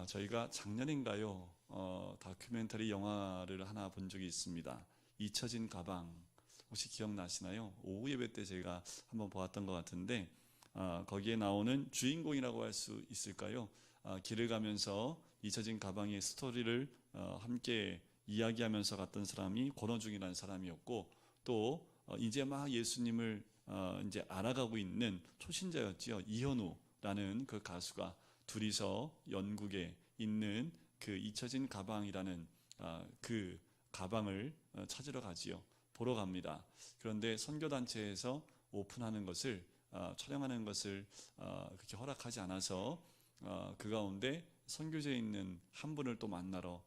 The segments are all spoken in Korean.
저희가 작년인가요? 다큐멘터리 영화를 하나 본 적이 있습니다. 잊혀진 가방. 혹시 기억나시나요? 오후 예배 때 제가 한번 보았던 것 같은데 거기에 나오는 주인공이라고 할 수 있을까요? 길을 가면서 잊혀진 가방의 스토리를 함께 이야기하면서 갔던 사람이 권호중이라는 사람이었고, 또 이제 막 예수님을 이제 알아가고 있는 초신자였지요. 이현우라는 그 가수가 둘이서 영국에 있는 그 잊혀진 가방이라는 그 가방을 찾으러 가지요. 보러 갑니다. 그런데 선교단체에서 오픈하는 것을 촬영하는 것을 그렇게 허락하지 않아서 그 가운데 선교지에 있는 한 분을 또 만나러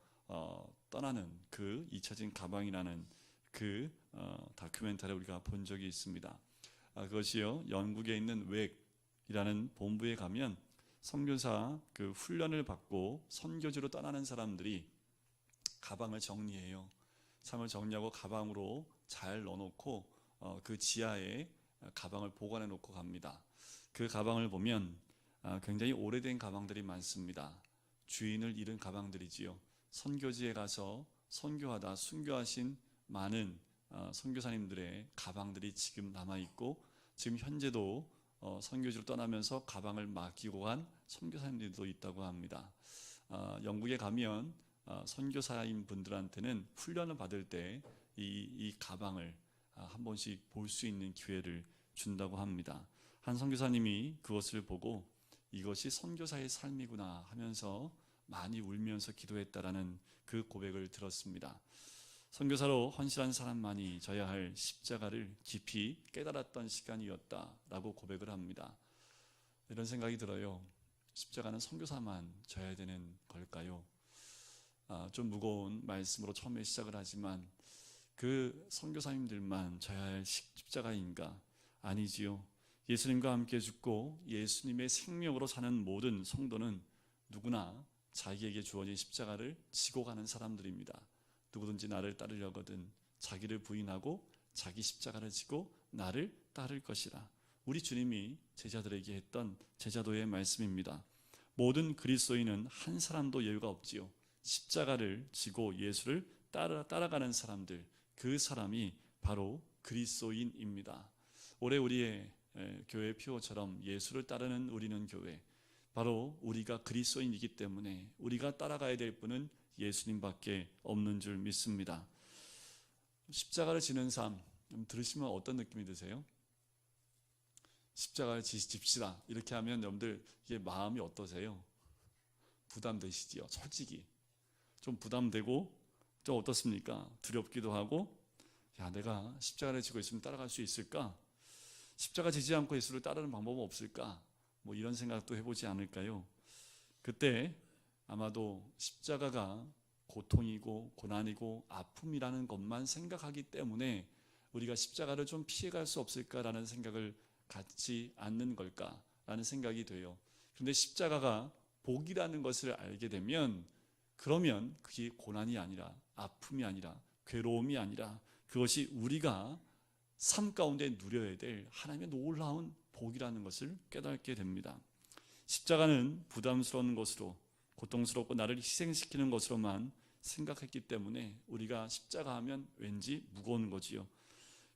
떠나는 그 잊혀진 가방이라는 그 다큐멘터리를 우리가 본 적이 있습니다. 그것이요, 영국에 있는 웩이라는 본부에 가면 선교사 그 훈련을 받고 선교지로 떠나는 사람들이 가방을 정리해요. 상을 정리하고 가방으로 잘 넣어놓고 그 지하에 가방을 보관해 놓고 갑니다. 그 가방을 보면 굉장히 오래된 가방들이 많습니다. 주인을 잃은 가방들이지요. 선교지에 가서 선교하다 순교하신 많은 선교사님들의 가방들이 지금 남아있고, 지금 현재도 선교지로 떠나면서 가방을 맡기고 간 선교사님들도 있다고 합니다. 영국에 가면 선교사인 분들한테는 훈련을 받을 때 이 가방을 한 번씩 볼 수 있는 기회를 준다고 합니다. 한 선교사님이 그것을 보고 이것이 선교사의 삶이구나 하면서 많이 울면서 기도했다라는 그 고백을 들었습니다. 선교사로 헌신한 사람만이 져야 할 십자가를 깊이 깨달았던 시간이었다라고 고백을 합니다. 이런 생각이 들어요. 십자가는 선교사만 져야 되는 걸까요? 좀 무거운 말씀으로 처음에 시작을 하지만 그 선교사님들만 져야 할 십자가인가? 아니지요. 예수님과 함께 죽고 예수님의 생명으로 사는 모든 성도는 누구나 자기에게 주어진 십자가를 지고 가는 사람들입니다. 누구든지 나를 따르려거든 자기를 부인하고 자기 십자가를 지고 나를 따를 것이라. 우리 주님이 제자들에게 했던 제자도의 말씀입니다. 모든 그리스도인은 한 사람도 여유가 없지요. 십자가를 지고 예수를 따라가는 사람들, 그 사람이 바로 그리스도인입니다. 올해 우리의 교회 표어처럼 예수를 따르는 우리는 교회, 바로 우리가 그리스도인이기 때문에 우리가 따라가야 될 분은 예수님밖에 없는 줄 믿습니다. 십자가를 지는 삶, 들으시면 어떤 느낌이 드세요? 십자가를 집시다 이렇게 하면 여러분들 이게 마음이 어떠세요? 부담되시지요? 솔직히 좀 부담되고 좀 어떻습니까? 두렵기도 하고, 야, 내가 십자가를 지고 예수님 따라갈 수 있을까? 십자가 지지 않고 예수를 따르는 방법은 없을까? 뭐 이런 생각도 해보지 않을까요? 그때 아마도 십자가가 고통이고 고난이고 아픔이라는 것만 생각하기 때문에 우리가 십자가를 좀 피해갈 수 없을까라는 생각을 갖지 않는 걸까라는 생각이 돼요. 그런데 십자가가 복이라는 것을 알게 되면, 그러면 그게 고난이 아니라 아픔이 아니라 괴로움이 아니라 그것이 우리가 삶 가운데 누려야 될 하나님의 놀라운 복이라는 것을 깨닫게 됩니다. 십자가는 부담스러운 것으로, 고통스럽고 나를 희생시키는 것으로만 생각했기 때문에 우리가 십자가 하면 왠지 무거운 거지요.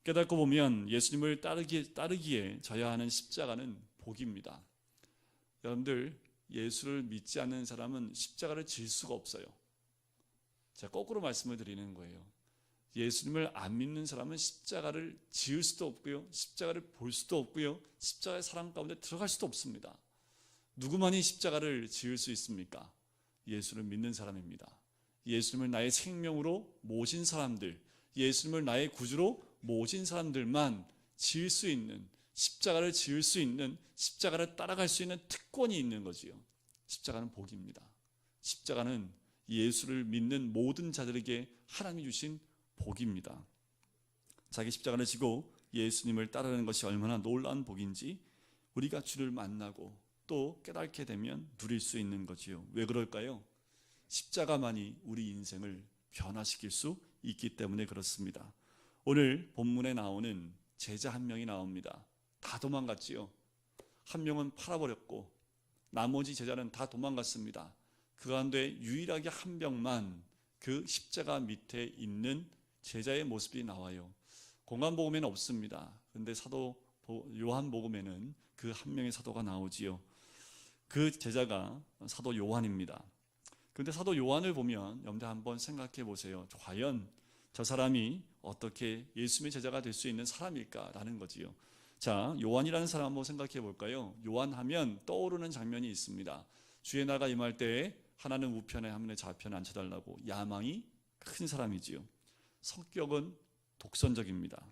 깨닫고 보면 예수님을 따르기에 져야 하는 십자가는 복입니다. 여러분들, 예수를 믿지 않는 사람은 십자가를 질 수가 없어요. 제가 거꾸로 말씀을 드리는 거예요. 예수님을 안 믿는 사람은 십자가를 지을 수도 없고요, 십자가를 볼 수도 없고요, 십자가의 사랑 가운데 들어갈 수도 없습니다. 누구만이 십자가를 지을 수 있습니까? 예수를 믿는 사람입니다. 예수님을 나의 생명으로 모신 사람들, 예수님을 나의 구주로 모신 사람들만 지을 수 있는, 십자가를 지을 수 있는, 십자가를 따라갈 수 있는 특권이 있는 거지요. 십자가는 복입니다. 십자가는 예수를 믿는 모든 자들에게 하나님이 주신 복입니다. 자기 십자가를 지고 예수님을 따르는 것이 얼마나 놀라운 복인지 우리가 주를 만나고 또 깨닫게 되면 누릴 수 있는 거지요. 왜 그럴까요? 십자가만이 우리 인생을 변화시킬 수 있기 때문에 그렇습니다. 오늘 본문에 나오는 제자 한 명이 나옵니다. 다 도망갔지요. 한 명은 팔아버렸고 나머지 제자는 다 도망갔습니다. 그 가운데 유일하게 한 명만 그 십자가 밑에 있는 제자의 모습이 나와요. 공관복음에는 없습니다. 그런데 사도 요한복음에는 그 한 명의 사도가 나오지요. 그 제자가 사도 요한입니다. 그런데 사도 요한을 보면 여러분들 한번 생각해 보세요. 과연 저 사람이 어떻게 예수님의 제자가 될 수 있는 사람일까라는 거지요. 자, 요한이라는 사람 한번 생각해 볼까요? 요한하면 떠오르는 장면이 있습니다. 주의 나라가 임할 때에 하나는 우편에 하나는 좌편에 앉혀달라고 야망이 큰 사람이지요. 성격은 독선적입니다.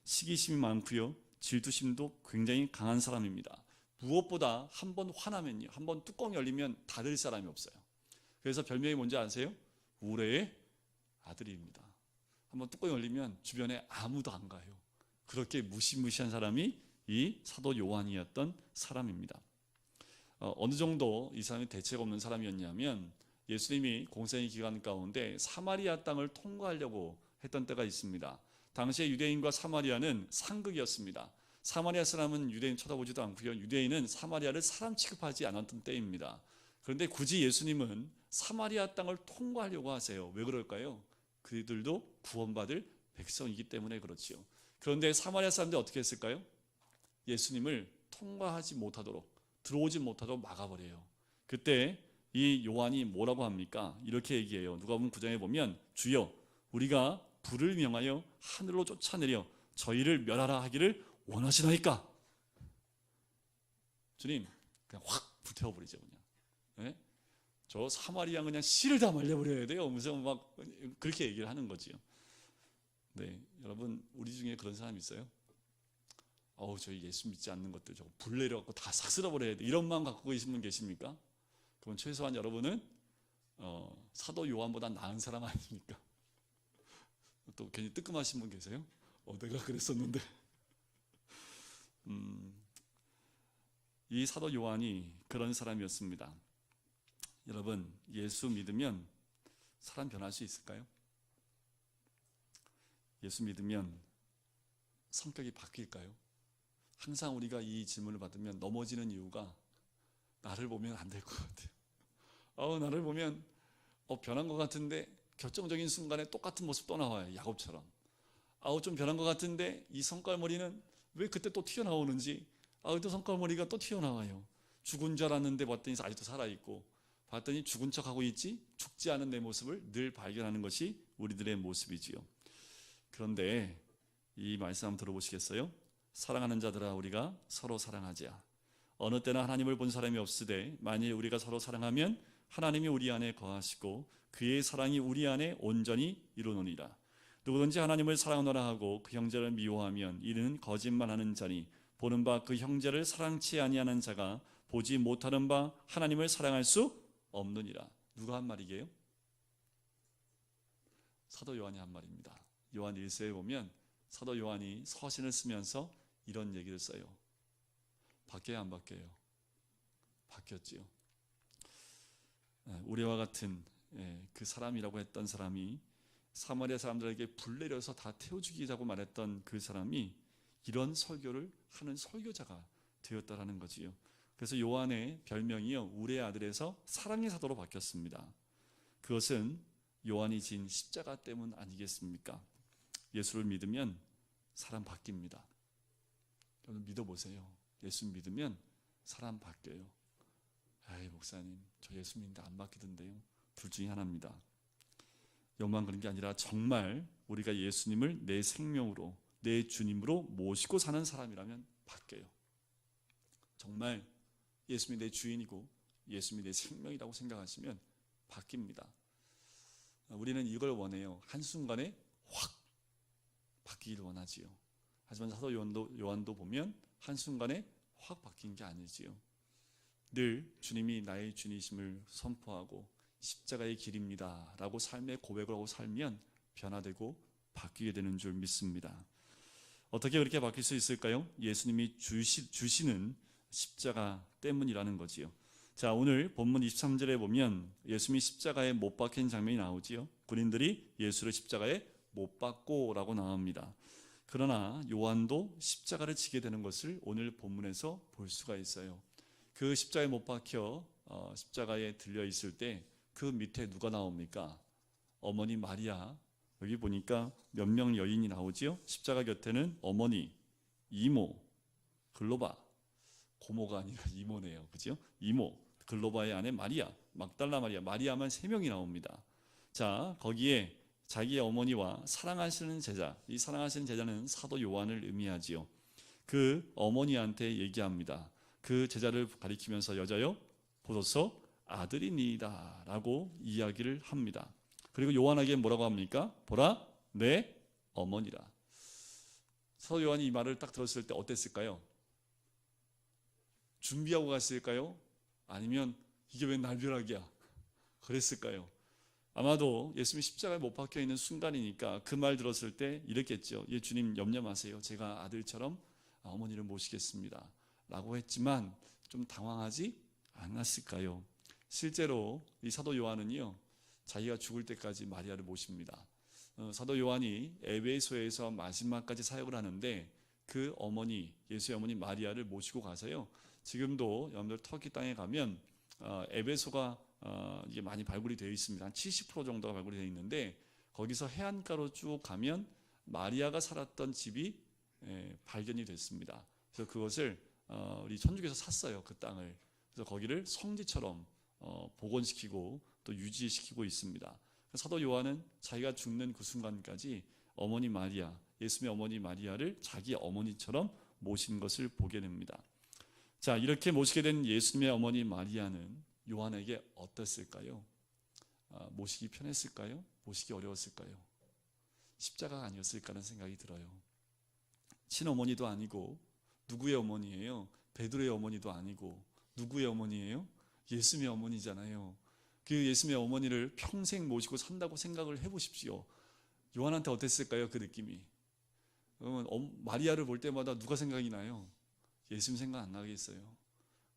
시기심이 많고요. 질투심도 굉장히 강한 사람입니다. 무엇보다 한 번 화나면요, 한 번 뚜껑 열리면 닫을 사람이 없어요. 그래서 별명이 뭔지 아세요? 우레의 아들입니다. 한번 뚜껑 열리면 주변에 아무도 안 가요. 그렇게 무시무시한 사람이 이 사도 요한이었던 사람입니다. 어느 정도 이 사람이 대책 없는 사람이었냐면 예수님이 공생의 기간 가운데 사마리아 땅을 통과하려고 했던 때가 있습니다. 당시에 유대인과 사마리아는 상극이었습니다. 사마리아 사람은 유대인 쳐다보지도 않고요. 유대인은 사마리아를 사람 취급하지 않았던 때입니다. 그런데 굳이 예수님은 사마리아 땅을 통과하려고 하세요. 왜 그럴까요? 그들도 구원받을 백성이기 때문에 그렇지요. 그런데 사마리아 사람들이 어떻게 했을까요? 예수님을 통과하지 못하도록, 들어오지 못하도록 막아버려요. 그때 이 요한이 뭐라고 합니까? 이렇게 얘기해요. 누가복음 9장에 보면 주여 우리가 불을 명하여 하늘로 쫓아내려 저희를 멸하라 하기를 원하시나이까? 주님 그냥 확 불태워버리죠. 그냥. 네? 저 사마리아 그냥 씨를 다 말려버려야 돼요. 무슨 막 그렇게 얘기를 하는 거지요. 네, 여러분 우리 중에 그런 사람 있어요? 저희 예수 믿지 않는 것들 저거 불 내려갖고 다 싹 쓸어버려야 돼. 이런 마음 갖고 계신 분 계십니까? 그럼 최소한 여러분은 사도 요한보다 나은 사람 아닙니까? 또 괜히 뜨끔하신 분 계세요? 내가 그랬었는데. 이 사도 요한이 그런 사람이었습니다. 여러분 예수 믿으면 사람 변할 수 있을까요? 예수 믿으면 성격이 바뀔까요? 항상 우리가 이 질문을 받으면 넘어지는 이유가 나를 보면 안 될 것 같아요. 나를 보면 변한 것 같은데 결정적인 순간에 똑같은 모습 또 나와요. 야곱처럼. 좀 변한 것 같은데 이 손가락머리는 왜 그때 또 튀어나오는지 또 손가락머리가 또 튀어나와요. 죽은 줄 알았는데 봤더니 아직도 살아있고 봤더니 죽은 척하고 있지 죽지 않은 내 모습을 늘 발견하는 것이 우리들의 모습이지요. 그런데 이 말씀 한번 들어보시겠어요? 사랑하는 자들아 우리가 서로 사랑하자. 어느 때나 하나님을 본 사람이 없으되 만일 우리가 서로 사랑하면 하나님이 우리 안에 거하시고 그의 사랑이 우리 안에 온전히 이루노니라. 누구든지 하나님을 사랑하노라 하고 그 형제를 미워하면 이는 거짓말하는 자니 보는 바 그 형제를 사랑치 아니하는 자가 보지 못하는 바 하나님을 사랑할 수 없느니라. 누가 한 말이게요? 사도 요한이 한 말입니다. 요한 1서에 보면 사도 요한이 서신을 쓰면서 이런 얘기를 써요. 바뀌어요 안 바뀌어요? 바뀌었지요. 우리와 같은 그 사람이라고 했던 사람이 사마리아 사람들에게 불 내려서 다 태워주기자고 말했던 그 사람이 이런 설교를 하는 설교자가 되었다라는 거지요. 그래서 요한의 별명이요 우레의 아들에서 사랑의 사도로 바뀌었습니다. 그것은 요한이 진 십자가 때문 아니겠습니까? 예수를 믿으면 사람 바뀝니다. 여러분 믿어보세요. 예수 믿으면 사람 바뀌어요. 목사님 저 예수 믿는데 안 바뀌던데요. 둘 중에 하나입니다. 욕만 그런 게 아니라 정말 우리가 예수님을 내 생명으로 내 주님으로 모시고 사는 사람이라면 바뀌어요. 정말 예수님이 내 주인이고 예수님이 내 생명이라고 생각하시면 바뀝니다. 우리는 이걸 원해요. 한순간에 확 바뀌기를 원하지요. 하지만 사도 요한도 보면 한순간에 확 바뀐 게 아니지요. 늘 주님이 나의 주님이심을 선포하고 십자가의 길입니다 라고 삶의 고백을 하고 살면 변화되고 바뀌게 되는 줄 믿습니다. 어떻게 그렇게 바뀔 수 있을까요? 예수님이 주시는 십자가 때문이라는 거지요. 자, 오늘 본문 23절에 보면 예수님이 십자가에 못 박힌 장면이 나오지요. 군인들이 예수를 십자가에 못 박고 라고 나옵니다. 그러나 요한도 십자가를 지게 되는 것을 오늘 본문에서 볼 수가 있어요. 그 십자가에 못 박혀 십자가에 들려 있을 때 그 밑에 누가 나옵니까? 어머니 마리아. 여기 보니까 몇 명 여인이 나오지요? 십자가 곁에는 어머니, 이모, 글로바, 고모가 아니라 이모네요. 그죠? 이모, 글로바의 아내 마리아, 막달라 마리아, 마리아만 3명이 나옵니다. 자, 거기에 자기의 어머니와 사랑하시는 제자, 이 사랑하시는 제자는 사도 요한을 의미하지요. 그 어머니한테 얘기합니다. 그 제자를 가리키면서 여자여 보소서 아들이니이다 라고 이야기를 합니다. 그리고 요한에게 뭐라고 합니까? 보라 내 어머니라. 사도 요한이 이 말을 딱 들었을 때 어땠을까요? 준비하고 갔을까요? 아니면 이게 왜 날벼락이야? 그랬을까요? 아마도 예수님이 십자가에 못 박혀 있는 순간이니까 그 말 들었을 때 이랬겠죠. 예, 주님 염려 마세요. 제가 아들처럼 어머니를 모시겠습니다 라고 했지만 좀 당황하지 않았을까요? 실제로 이 사도 요한은요, 자기가 죽을 때까지 마리아를 모십니다. 사도 요한이 에베소에서 마지막까지 사역을 하는데 그 어머니, 예수의 어머니 마리아를 모시고 가서요, 지금도 여러분들 터키 땅에 가면 에베소가 이게 많이 발굴이 되어 있습니다. 한 70% 정도가 발굴이 되어 있는데 거기서 해안가로 쭉 가면 마리아가 살았던 집이 발견이 됐습니다. 그래서 그것을 우리 천주교에서 샀어요. 그 땅을. 그래서 거기를 성지처럼 복원시키고 또 유지시키고 있습니다. 사도 요한은 자기가 죽는 그 순간까지 어머니 마리아, 예수님의 어머니 마리아를 자기 어머니처럼 모신 것을 보게 됩니다. 자, 이렇게 모시게 된 예수님의 어머니 마리아는 요한에게 어땠을까요? 모시기 편했을까요? 모시기 어려웠을까요? 십자가가 아니었을까 하는 생각이 들어요. 친어머니도 아니고 누구의 어머니예요? 베드로의 어머니도 아니고 누구의 어머니예요? 예수님의 어머니잖아요. 그 예수님의 어머니를 평생 모시고 산다고 생각을 해보십시오. 요한한테 어땠을까요? 그 느낌이. 그러면 마리아를 볼 때마다 누가 생각이 나요? 예수님 생각 안 나겠어요.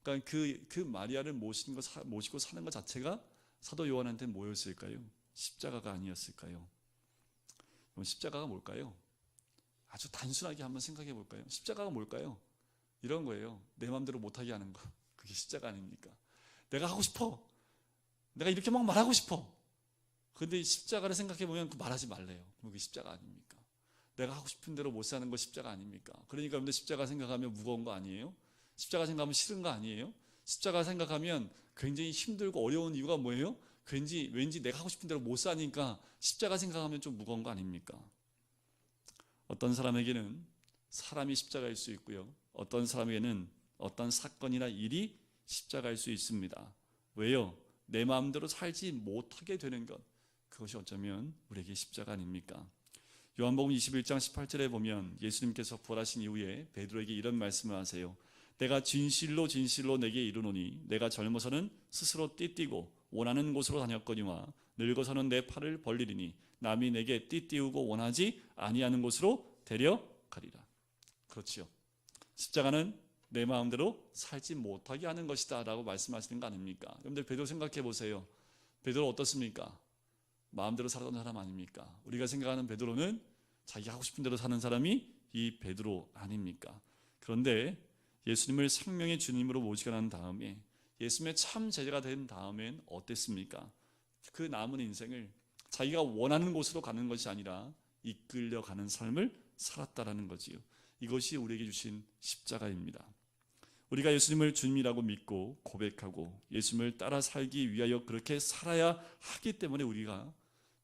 그러니까 그 마리아를 모시고 사는 것 자체가 사도 요한한테 뭐였을까요? 십자가가 아니었을까요? 그럼 십자가가 뭘까요? 아주 단순하게 한번 생각해 볼까요? 십자가가 뭘까요? 이런 거예요. 내 마음대로 못하게 하는 거. 그게 십자가 아닙니까? 내가 하고 싶어. 내가 이렇게 막 말하고 싶어. 근데 십자가를 생각해 보면 말하지 말래요. 그게 십자가 아닙니까? 내가 하고 싶은 대로 못 사는 거 십자가 아닙니까? 그러니까 여러분들 십자가 생각하면 무거운 거 아니에요? 십자가 생각하면 싫은 거 아니에요? 십자가 생각하면 굉장히 힘들고 어려운 이유가 뭐예요? 왠지 내가 하고 싶은 대로 못 사니까 십자가 생각하면 좀 무거운 거 아닙니까? 어떤 사람에게는 사람이 십자가일 수 있고요. 어떤 사람에게는 어떤 사건이나 일이 십자가일 수 있습니다. 왜요? 내 마음대로 살지 못하게 되는 것, 그것이 어쩌면 우리에게 십자가 아닙니까? 요한복음 21장 18절에 보면 예수님께서 부활하신 이후에 베드로에게 이런 말씀을 하세요. 내가 진실로 진실로 내게 이르노니 내가 젊어서는 스스로 띠띠고 원하는 곳으로 다녔거니와 늙어서는 내 팔을 벌리리니 남이 내게 띠띠우고 원하지 아니하는 곳으로 데려가리라. 그렇지요. 십자가는 내 마음대로 살지 못하게 하는 것이다 라고 말씀하시는 거 아닙니까? 여러분들 베드로 생각해 보세요. 베드로 어떻습니까? 마음대로 살았던 사람 아닙니까? 우리가 생각하는 베드로는 자기 하고 싶은 대로 사는 사람이 이 베드로 아닙니까? 그런데 예수님을 생명의 주님으로 모시고 난 다음에 예수님의 참 제자가 된 다음엔 어땠습니까? 그 남은 인생을 자기가 원하는 곳으로 가는 것이 아니라 이끌려가는 삶을 살았다라는 거지요. 이것이 우리에게 주신 십자가입니다. 우리가 예수님을 주님이라고 믿고 고백하고 예수님을 따라 살기 위하여 그렇게 살아야 하기 때문에 우리가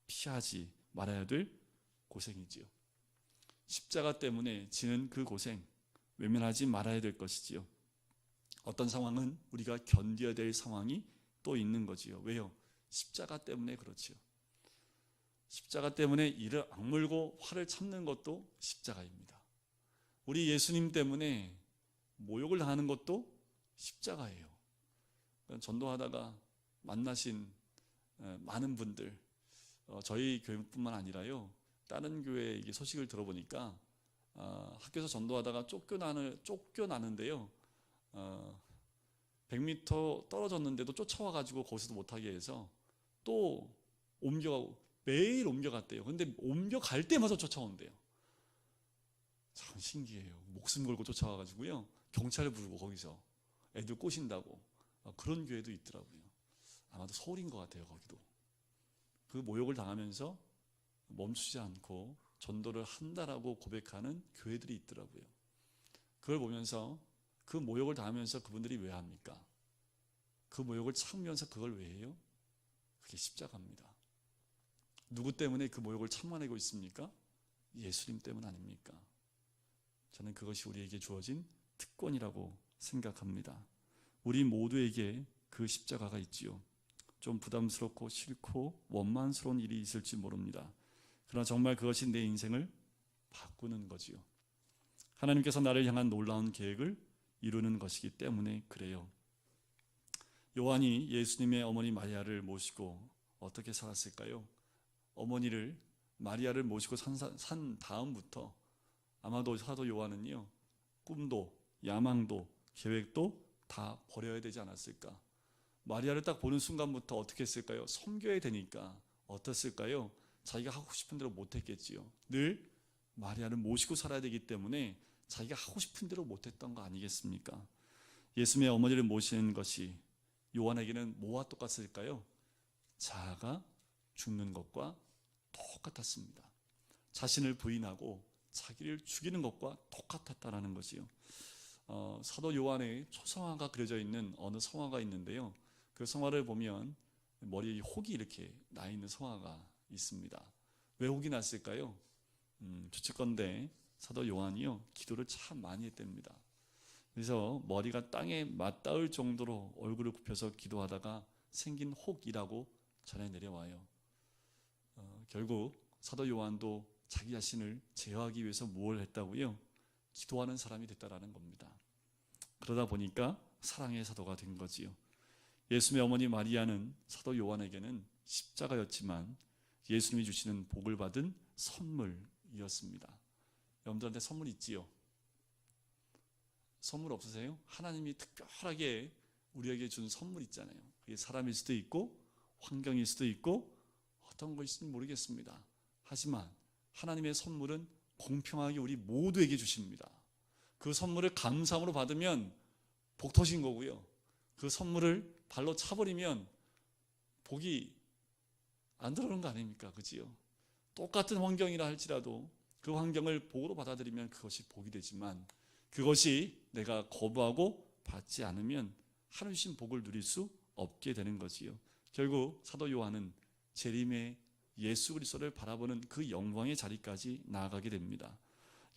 피하지 말아야 될 고생이지요. 십자가 때문에 지는 그 고생 외면하지 말아야 될 것이지요. 어떤 상황은 우리가 견뎌야 될 상황이 또 있는 거지요. 왜요? 십자가 때문에 그렇지요. 십자가 때문에 이를 악물고 화를 참는 것도 십자가입니다. 우리 예수님 때문에 모욕을 당하는 것도 십자가예요. 전도하다가 만나신 많은 분들, 저희 교회뿐만 아니라요, 다른 교회 이게 소식을 들어보니까 학교에서 전도하다가 쫓겨나는데요, 100m 떨어졌는데도 쫓아와가지고 거기서도 못하게 해서 또 매일 옮겨갔대요. 근데 옮겨갈 때마다 쫓아온대요. 참 신기해요. 목숨 걸고 쫓아와가지고요, 경찰을 부르고 거기서 애들 꼬신다고. 그런 교회도 있더라고요. 아마도 서울인 것 같아요. 거기도 그 모욕을 당하면서 멈추지 않고 전도를 한다라고 고백하는 교회들이 있더라고요. 그걸 보면서 그 모욕을 당하면서 그분들이 왜 합니까? 그 모욕을 참으면서 그걸 왜 해요? 그게 십자가입니다. 누구 때문에 그 모욕을 참아내고 있습니까? 예수님 때문 아닙니까? 저는 그것이 우리에게 주어진 특권이라고 생각합니다. 우리 모두에게 그 십자가가 있지요. 좀 부담스럽고 싫고 원만스러운 일이 있을지 모릅니다. 그러나 정말 그것이 내 인생을 바꾸는 거지요. 하나님께서 나를 향한 놀라운 계획을 이루는 것이기 때문에 그래요. 요한이 예수님의 어머니 마리아를 모시고 어떻게 살았을까요? 어머니를 마리아를 모시고 산 다음부터 아마도 사도 요한은요, 꿈도 야망도 계획도 다 버려야 되지 않았을까? 마리아를 딱 보는 순간부터 어떻게 했을까요? 섬겨야 되니까 어떻을까요? 자기가 하고 싶은 대로 못했겠지요. 늘 마리아를 모시고 살아야 되기 때문에 자기가 하고 싶은 대로 못했던 거 아니겠습니까? 예수님의 어머니를 모시는 것이 요한에게는 뭐와 똑같을까요? 자아가 죽는 것과 똑같았습니다. 자신을 부인하고 자기를 죽이는 것과 똑같았다라는 것이요. 사도 요한의 초성화가 그려져 있는 어느 성화가 있는데요. 그 성화를 보면 머리에 혹이 이렇게 나 있는 성화가 있습니다. 왜 혹이 났을까요? 추측건데 사도 요한이요, 기도를 참 많이 했답니다. 그래서 머리가 땅에 맞닿을 정도로 얼굴을 굽혀서 기도하다가 생긴 혹이라고 전해 내려와요. 결국 사도 요한도 자기 자신을 제어하기 위해서 무엇을 했다고요? 기도하는 사람이 됐다라는 겁니다. 그러다 보니까 사랑의 사도가 된 거지요. 예수님의 어머니 마리아는 사도 요한에게는 십자가였지만 예수님이 주시는 복을 받은 선물이었습니다. 여러분들한테 선물 있지요? 선물 없으세요? 하나님이 특별하게 우리에게 준 선물 있잖아요. 그게 사람일 수도 있고 환경일 수도 있고 어떤 것인지 모르겠습니다. 하지만 하나님의 선물은 공평하게 우리 모두에게 주십니다. 그 선물을 감사함으로 받으면 복 터진 거고요. 그 선물을 발로 차버리면 복이 안 들어오는 거 아닙니까? 그지요? 똑같은 환경이라 할지라도 그 환경을 복으로 받아들이면 그것이 복이 되지만 그것이 내가 거부하고 받지 않으면 하나님 주신 복을 누릴 수 없게 되는 거지요. 결국 사도 요한은 재림의 예수 그리스도를 바라보는 그 영광의 자리까지 나아가게 됩니다.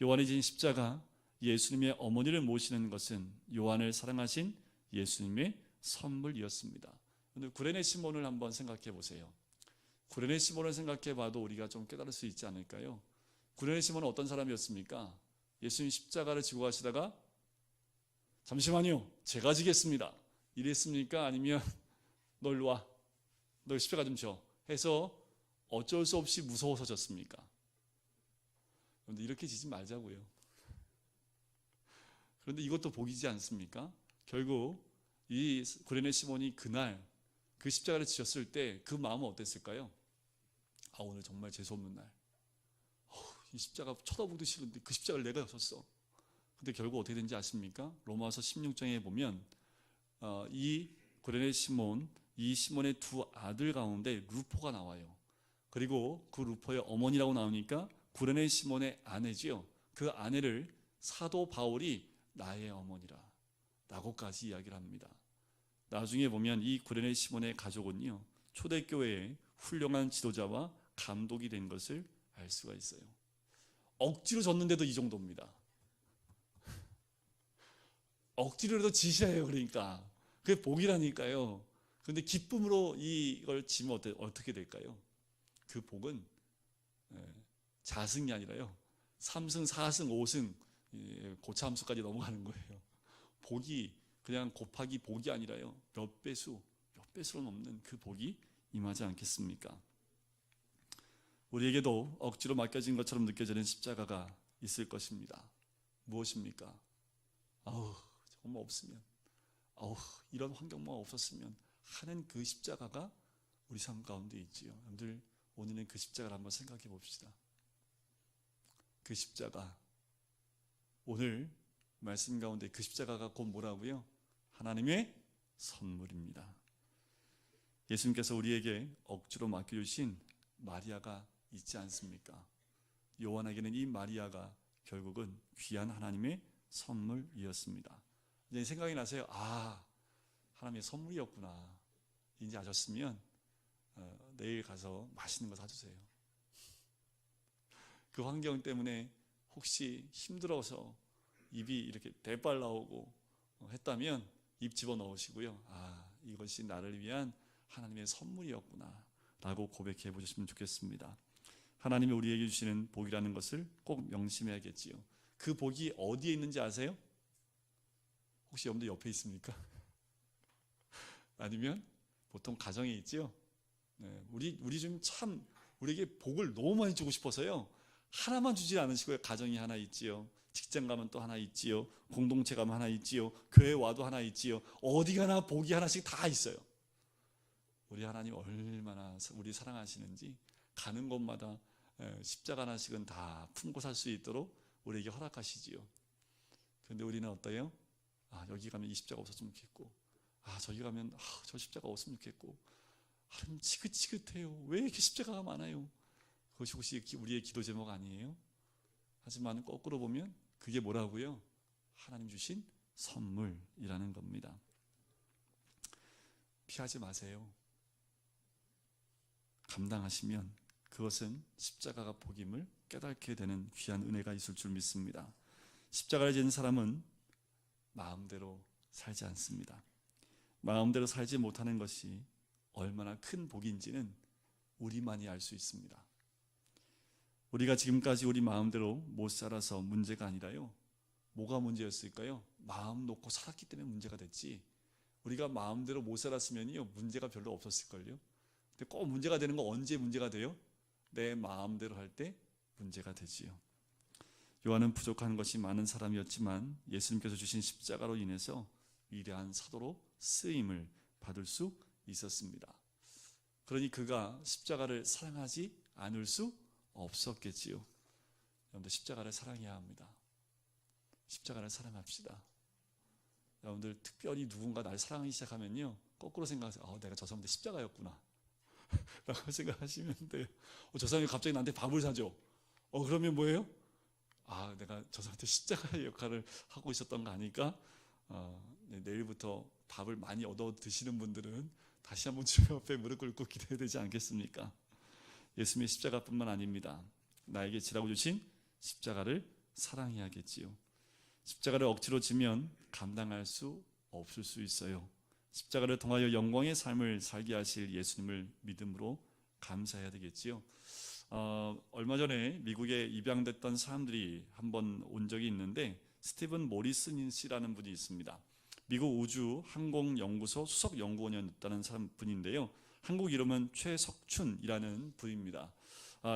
요한이 진 십자가, 예수님의 어머니를 모시는 것은 요한을 사랑하신 예수님의 선물이었습니다. 오늘 구레네 시몬을 한번 생각해 보세요. 구레네 시몬을 생각해 봐도 우리가 좀 깨달을 수 있지 않을까요? 구레네 시몬은 어떤 사람이었습니까? 예수님 십자가를 지고 가시다가 잠시만요, 제가 지겠습니다 이랬습니까? 아니면 너 일로 와, 너 십자가 좀 져 해서 어쩔 수 없이 무서워서 졌습니까? 그런데 이렇게 지지 말자고요. 그런데 이것도 복이지 않습니까? 결국 이 구레네 시몬이 그날 그 십자가를 지셨을 때 그 마음은 어땠을까요? 오늘 정말 재수없는 날, 이 십자가 쳐다보기 싫은데 그 십자가를 내가 졌어. 근데 결국 어떻게 된지 아십니까? 로마서 16장에 보면 이 구레네 시몬, 이 시몬의 두 아들 가운데 루포가 나와요. 그리고 그 루포의 어머니라고 나오니까 구레네 시몬의 아내지요. 그 아내를 사도 바울이 나의 어머니라 라고까지 이야기를 합니다. 나중에 보면 이 구레네 시몬의 가족은요, 초대교회의 훌륭한 지도자와 감독이 된 것을 알 수가 있어요. 억지로 졌는데도 이 정도입니다. 억지로라도 지셔야 그러니까 그게 복이라니까요. 그런데 기쁨으로 이걸 지면 어떻게 될까요? 그 복은 자승이 아니라요, 3승, 4승, 5승 고참수까지 넘어가는 거예요. 복이 그냥 곱하기 복이 아니라요, 몇 배수로 넘는 그 복이 임하지 않겠습니까? 우리에게도 억지로 맡겨진 것처럼 느껴지는 십자가가 있을 것입니다. 무엇입니까? 정말 없으면, 이런 환경만 없었으면 하는 그 십자가가 우리 삶 가운데 있지요. 여러분들, 오늘은 그 십자가를 한번 생각해 봅시다. 그 십자가, 오늘 말씀 가운데 그 십자가가 곧 뭐라고요? 하나님의 선물입니다. 예수님께서 우리에게 억지로 맡겨주신 마리아가 있지 않습니까? 요한에게는 이 마리아가 결국은 귀한 하나님의 선물이었습니다. 이제 생각이 나세요. 하나님의 선물이었구나. 이제 아셨으면 내일 가서 맛있는 거 사주세요. 그 환경 때문에 혹시 힘들어서 입이 이렇게 대빨 나오고 했다면 입 집어넣으시고요. 이것이 나를 위한 하나님의 선물이었구나 라고 고백해 보셨으면 좋겠습니다. 하나님이 우리에게 주시는 복이라는 것을 꼭 명심해야겠지요. 그 복이 어디에 있는지 아세요? 혹시 여러분들 옆에 있습니까? 아니면 보통 가정에 있지요? 우리 좀 참 우리에게 복을 너무 많이 주고 싶어서요. 하나만 주지 않으시고요. 가정이 하나 있지요. 직장 가면 또 하나 있지요. 공동체 가면 하나 있지요. 교회 와도 하나 있지요. 어디 가나 복이 하나씩 다 있어요. 우리 하나님 얼마나 우리 사랑하시는지 가는 곳마다 십자가 하나씩은 다 품고 살 수 있도록 우리에게 허락하시지요. 그런데 우리는 어때요? 여기 가면 이 십자가 없었으면 좋겠고, 저기 가면 저 십자가 없었으면 좋겠고, 하나님 지긋지긋해요. 왜 이렇게 십자가가 많아요? 그것이 혹시 우리의 기도 제목 아니에요? 하지만 거꾸로 보면 그게 뭐라고요? 하나님 주신 선물이라는 겁니다. 피하지 마세요. 감당하시면 그것은 십자가가 복임을 깨닫게 되는 귀한 은혜가 있을 줄 믿습니다. 십자가를 지는 사람은 마음대로 살지 않습니다. 마음대로 살지 못하는 것이 얼마나 큰 복인지는 우리만이 알 수 있습니다. 우리가 지금까지 우리 마음대로 못 살아서 문제가 아니라요. 뭐가 문제였을까요? 마음 놓고 살았기 때문에 문제가 됐지. 우리가 마음대로 못 살았으면요 문제가 별로 없었을걸요. 근데 꼭 문제가 되는 거 언제 문제가 돼요? 내 마음대로 할 때 문제가 되지요. 요한은 부족한 것이 많은 사람이었지만 예수님께서 주신 십자가로 인해서 위대한 사도로 쓰임을 받을 수 있었습니다. 그러니 그가 십자가를 사랑하지 않을 수 없었겠지요. 여러분들 십자가를 사랑해야 합니다. 십자가를 사랑합시다. 여러분들 특별히 누군가 날 사랑하기 시작하면요 거꾸로 생각하세요. 내가 저 사람한테 십자가였구나 라고 생각하시면 돼요. 저 사람이 갑자기 나한테 밥을 사줘. 그러면 뭐예요? 내가 저 사람한테 십자가의 역할을 하고 있었던 거 아닐까? 내일부터 밥을 많이 얻어 드시는 분들은 다시 한번 주님 앞에 무릎 꿇고 기도해야 되지 않겠습니까? 예수님의 십자가뿐만 아닙니다. 나에게 지라고 주신 십자가를 사랑해야겠지요. 십자가를 억지로 지면 감당할 수 없을 수 있어요. 십자가를 통하여 영광의 삶을 살게 하실 예수님을 믿음으로 감사해야 되겠지요. 얼마 전에 미국에 입양됐던 사람들이 한번 온 적이 있는데 스티븐 모리슨 씨라는 분이 있습니다. 미국 우주항공연구소 수석연구원이었다는 분인데요. 한국 이름은 최석춘이라는 분입니다.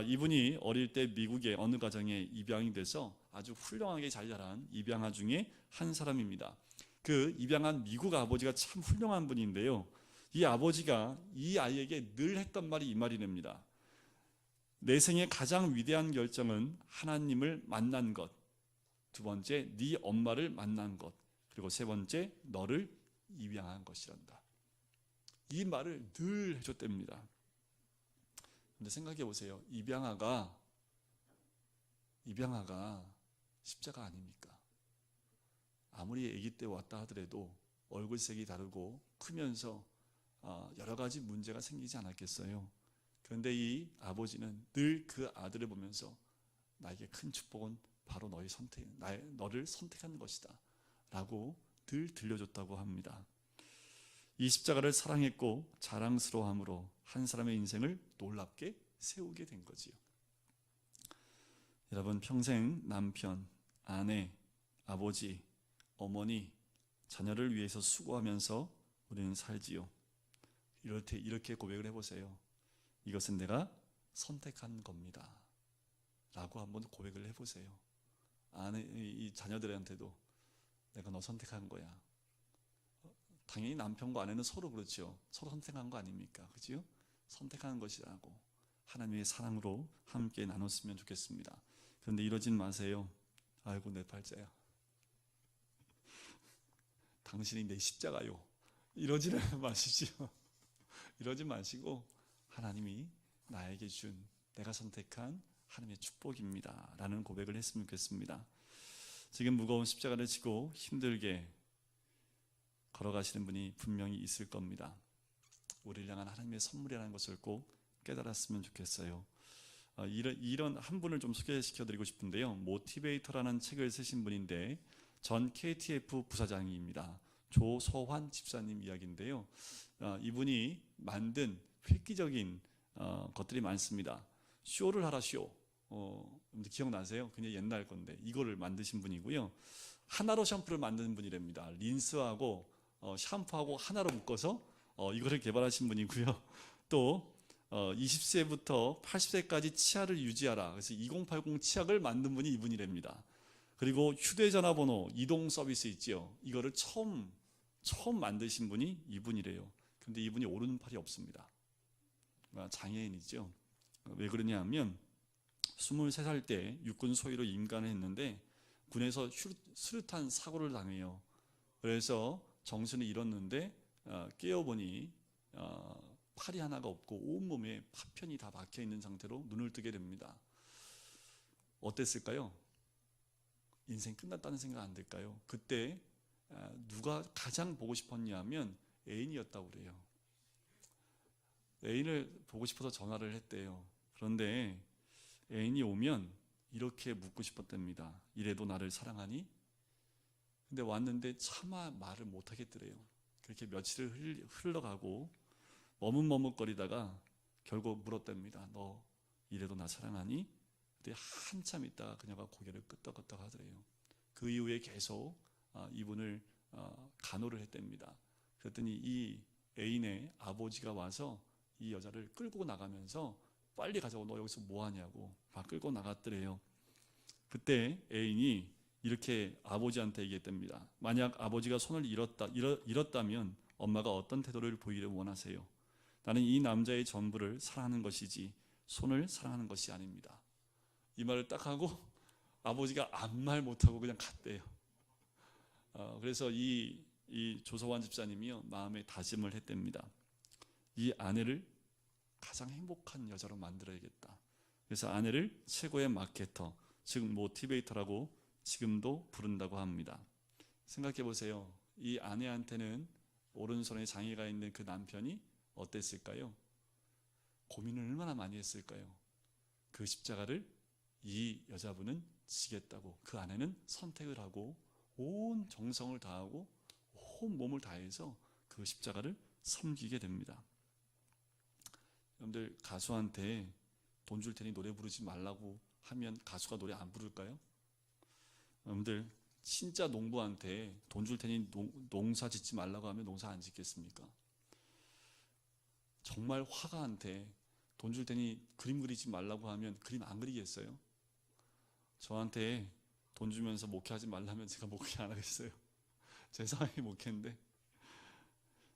이분이 어릴 때 미국의 어느 가정에 입양이 돼서 아주 훌륭하게 잘 자란 입양아 중에 한 사람입니다. 그 입양한 미국 아버지가 참 훌륭한 분인데요. 이 아버지가 이 아이에게 늘 했던 말이 이 말이랍니다. 내 생의 가장 위대한 결정은 하나님을 만난 것, 두 번째 네 엄마를 만난 것, 그리고 세 번째 너를 입양한 것이란다. 이 말을 늘 해줬답니다. 근데 생각해 보세요. 입양아가 십자가 아닙니까? 아무리 아기 때 왔다 하더라도 얼굴색이 다르고 크면서 여러 가지 문제가 생기지 않았겠어요. 그런데 이 아버지는 늘 그 아들을 보면서 나에게 큰 축복은 바로 너를 선택한 것이다 라고 늘 들려줬다고 합니다. 이 십자가를 사랑했고 자랑스러워함으로 한 사람의 인생을 놀랍게 세우게 된 거지요. 여러분 평생 남편, 아내, 아버지, 어머니, 자녀를 위해서 수고하면서 우리는 살지요. 이렇게 고백을 해보세요. 이것은 내가 선택한 겁니다 라고 한번 고백을 해보세요. 이 자녀들한테도 내가 너 선택한 거야. 당연히 남편과 아내는 서로 그렇죠. 서로 선택한 거 아닙니까? 그죠? 선택하는 것이라고 하나님의 사랑으로 함께 나눴으면 좋겠습니다. 그런데 이러진 마세요. 아이고 내 팔자야. 당신이 내 십자가요. 이러지는 마시죠. 이러지 마시고 하나님이 나에게 준, 내가 선택한 하나님의 축복입니다 라는 고백을 했으면 좋겠습니다. 지금 무거운 십자가를 지고 힘들게 걸어가시는 분이 분명히 있을 겁니다. 우리를 향한 하나님의 선물이라는 것을 꼭 깨달았으면 좋겠어요. 이런 한 분을 좀 소개시켜드리고 싶은데요. 모티베이터라는 책을 쓰신 분인데 전 KTF 부사장입니다. 조서환 집사님 이야기인데요. 이분이 만든 획기적인 것들이 많습니다. 쇼를 하라 쇼. 기억나세요? 그냥 옛날 건데 이거를 만드신 분이고요. 하나로 샴푸를 만드는 분이랍니다. 린스하고 샴푸하고 하나로 묶어서 이거를 개발하신 분이고요. 또 20세부터 80세까지 치아를 유지하라. 그래서 2080 치약을 만든 분이 이분이랍니다. 그리고 휴대전화번호 이동 서비스 있죠. 이거를 처음 만드신 분이 이분이래요. 근데 이분이 오른팔이 없습니다. 장애인이죠. 왜 그러냐 하면 23살 때 육군 소위로 임관을 했는데 군에서 수류탄 사고를 당해요. 그래서 정신을 잃었는데 깨어보니 팔이 하나가 없고 온몸에 파편이 다 박혀있는 상태로 눈을 뜨게 됩니다. 어땠을까요? 인생 끝났다는 생각 안 들까요? 그때 누가 가장 보고 싶었냐 하면 애인이었다고 그래요. 애인을 보고 싶어서 전화를 했대요. 그런데 애인이 오면 이렇게 묻고 싶었답니다. 이래도 나를 사랑하니? 근데 왔는데 차마 말을 못하겠더래요. 그렇게 며칠을 흘러가고 머뭇머뭇거리다가 결국 물었답니다. 너 이래도 나 사랑하니? 그때 한참 있다가 그녀가 고개를 끄덕끄덕 하더래요. 그 이후에 계속 이분을 간호를 했답니다. 그랬더니 이 애인의 아버지가 와서 이 여자를 끌고 나가면서 빨리 가자고, 너 여기서 뭐 하냐고 막 끌고 나갔더래요. 그때 애인이 이렇게 아버지한테 얘기했답니다. 만약 아버지가 손을 잃었다면 엄마가 어떤 태도를 보이기를 원하세요? 나는 이 남자의 전부를 사랑하는 것이지 손을 사랑하는 것이 아닙니다. 이 말을 딱 하고 아버지가 아무 말 못하고 그냥 갔대요. 그래서 이 조서환 집사님이요 마음에 다짐을 했답니다. 이 아내를 가장 행복한 여자로 만들어야겠다. 그래서 아내를 최고의 마케터, 즉 모티베이터라고 지금도 부른다고 합니다. 생각해 보세요. 이 아내한테는 오른손에 장애가 있는 그 남편이 어땠을까요? 고민을 얼마나 많이 했을까요? 그 십자가를 이 여자분은 지겠다고 그 아내는 선택을 하고 온 정성을 다하고 온 몸을 다해서 그 십자가를 섬기게 됩니다. 여러분들 가수한테 돈 줄 테니 노래 부르지 말라고 하면 가수가 노래 안 부를까요? 여러분들 진짜 농부한테 돈 줄 테니 농사 짓지 말라고 하면 농사 안 짓겠습니까? 정말 화가한테 돈 줄 테니 그림 그리지 말라고 하면 그림 안 그리겠어요? 저한테 돈 주면서 목회하지 말라면 제가 목회 안 하겠어요. 제 상황이 목회인데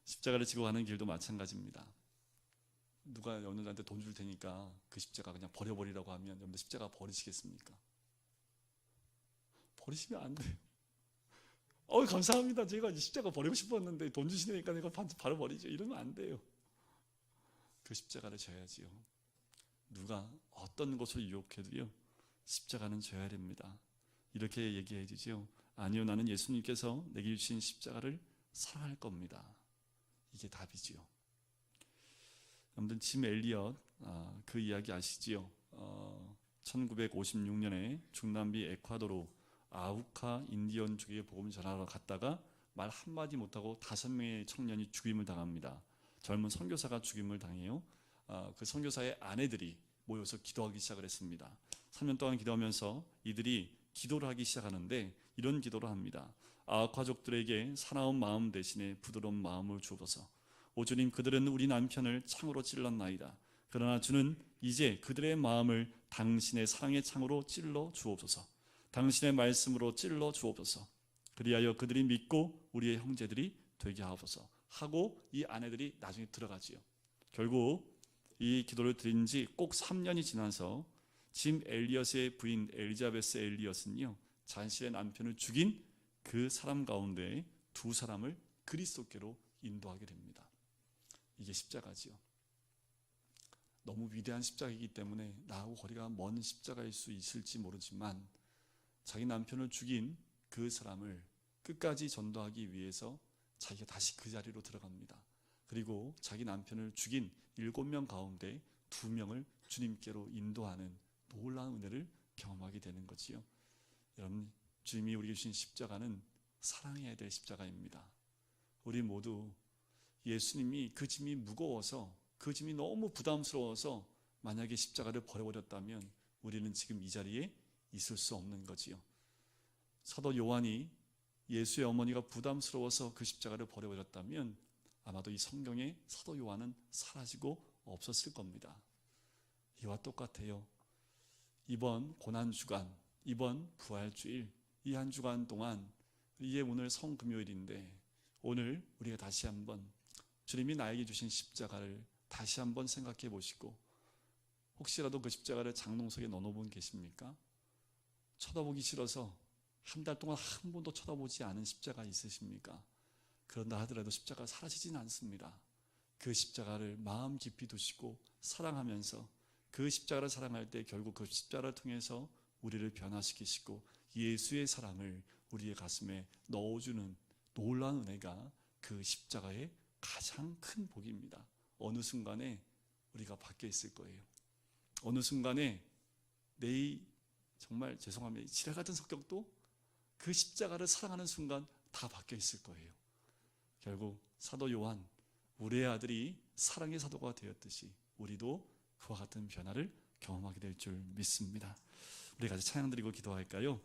십자가를 지고 가는 길도 마찬가지입니다. 누가 여러분들한테 돈 줄 테니까 그 십자가 그냥 버려버리라고 하면 여러분들 십자가 버리시겠습니까? 버리시면 안 돼요. 감사합니다. 제가 십자가 버리고 싶었는데 돈 주시니까 내가 바로 버리죠. 이러면 안 돼요. 그 십자가를 져야지요. 누가 어떤 것을 유혹해도요 십자가는 져야 됩니다. 이렇게 얘기해 주지요. 아니요, 나는 예수님께서 내게 주신 십자가를 사랑할 겁니다. 이게 답이지요. 여러분들 짐 엘리엇 그 이야기 아시지요? 1956년에 중남미 에콰도르 아우카 인디언족에게 복음 전하러 갔다가 말 한마디 못하고 5명의 청년이 죽임을 당합니다. 젊은 선교사가 죽임을 당해요. 그 선교사의 아내들이 모여서 기도하기 시작을 했습니다. 3년 동안 기도하면서 이들이 기도를 하기 시작하는데 이런 기도를 합니다. 아우카족들에게 사나운 마음 대신에 부드러운 마음을 주옵소서. 오 주님, 그들은 우리 남편을 창으로 찔렀나이다. 그러나 주는 이제 그들의 마음을 당신의 사랑의 창으로 찔러 주옵소서. 당신의 말씀으로 찔러 주옵소서. 그리하여 그들이 믿고 우리의 형제들이 되게 하옵소서 하고 이 아내들이 나중에 들어가지요. 결국 이 기도를 드린 지 꼭 3년이 지나서 짐 엘리엇의 부인 엘리자베스 엘리엇은요 자신의 남편을 죽인 그 사람 가운데 2사람을 그리스도께로 인도하게 됩니다. 이게 십자가지요. 너무 위대한 십자가이기 때문에 나하고 거리가 먼 십자가일 수 있을지 모르지만 자기 남편을 죽인 그 사람을 끝까지 전도하기 위해서 자기가 다시 그 자리로 들어갑니다. 그리고 자기 남편을 죽인 7명 가운데 2명을 주님께로 인도하는 놀라운 은혜를 경험하게 되는 거지요. 여러분, 주님이 우리에게 주신 십자가는 사랑해야 될 십자가입니다. 우리 모두 예수님이 그 짐이 무거워서, 그 짐이 너무 부담스러워서 만약에 십자가를 버려버렸다면 우리는 지금 이 자리에 있을 수 없는 거지요. 사도 요한이 예수의 어머니가 부담스러워서 그 십자가를 버려버렸다면 아마도 이 성경의 사도 요한은 사라지고 없었을 겁니다. 이와 똑같아요. 이번 고난주간, 이번 부활주일, 이 한 주간 동안, 이게 오늘 성금요일인데 오늘 우리가 다시 한번 주님이 나에게 주신 십자가를 다시 한번 생각해 보시고, 혹시라도 그 십자가를 장롱 속에 넣어놓은 계십니까? 쳐다보기 싫어서 한 달 동안 한 번도 쳐다보지 않은 십자가 있으십니까? 그런다 하더라도 십자가가 사라지진 않습니다. 그 십자가를 마음 깊이 두시고 사랑하면서 그 십자가를 사랑할 때 결국 그 십자가를 통해서 우리를 변화시키시고 예수의 사랑을 우리의 가슴에 넣어주는 놀라운 은혜가 그 십자가의 가장 큰 복입니다. 어느 순간에 우리가 바뀌어 있을 거예요. 어느 순간에 내 정말 죄송합니다, 지뢰 같은 성격도 그 십자가를 사랑하는 순간 다 바뀌어 있을 거예요. 결국 사도 요한, 우리의 아들이 사랑의 사도가 되었듯이 우리도 그와 같은 변화를 경험하게 될 줄 믿습니다. 우리 같이 찬양 드리고 기도할까요?